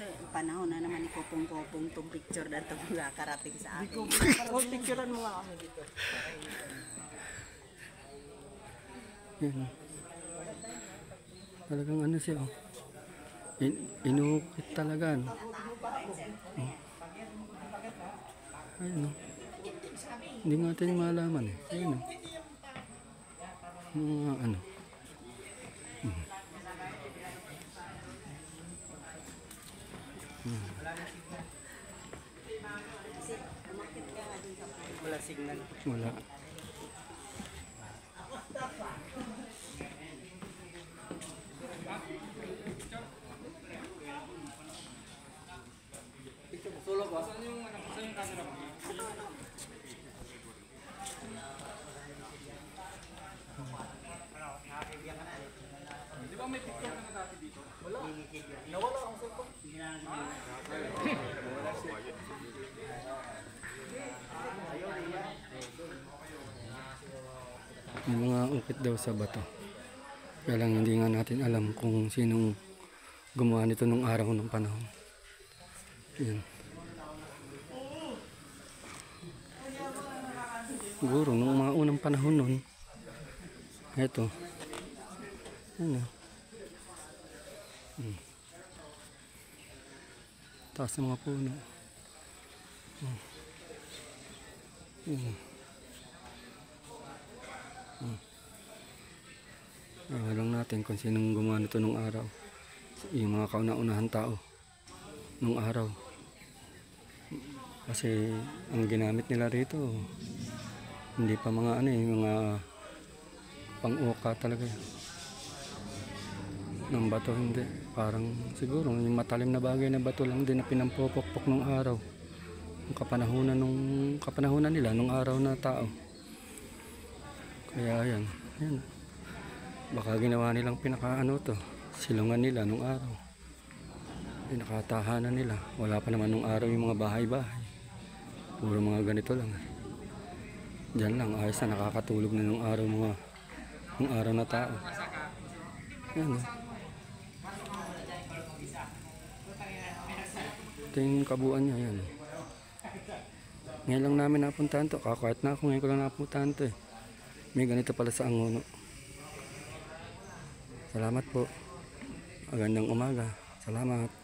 Kasi panahon na naman ikupong-kupong itong picture na itong nakarating sa akin. Picturean mo nga kami dito. Yan. Talagang ano siya, oh. Inukit talaga, no? Oh. Ayun, oh. Hindi natin malaman, eh. Ayun, oh. Mga ano. Wala signal. Wala. Solo ba? Saan yung camera mo? Di ba may picture ka na dati dito? Wala. Nawala akong cellphone. May mga ukit daw sa bato. Kaya lang hindi nga natin alam kung sinong gumawa nito nung araw ng panahon. Yan. Siguro nung mga unang panahon nun. Eto. Ano? Taas ng mga puno. Alam natin kung sinong gumawa nito nung araw. Yung mga kauna-unahan tao nung araw. Kasi ang ginamit nila rito hindi pa mga ano eh, mga pang-uka talaga ng bato, hindi. Parang siguro yung matalim na bagay na bato lang din na pinampopokpok nung araw. Yung kapanahunan nila nung araw na tao. Kaya yan. Baka ginawa nilang pinakaano to, silungan nila nung araw. Pinakatahanan nila. Wala pa naman nung araw yung mga bahay-bahay. Puro mga ganito lang. Diyan lang, ayos na nakakatulog na nung araw na tao. Yan. Ito yung kabuuan niya, yan. Ngayon lang namin napuntahan to. Kakahit na ako, ngayon ko lang napuntahan to eh. May ganito pala sa Angono. Salamat po. Magandang umaga. Salamat.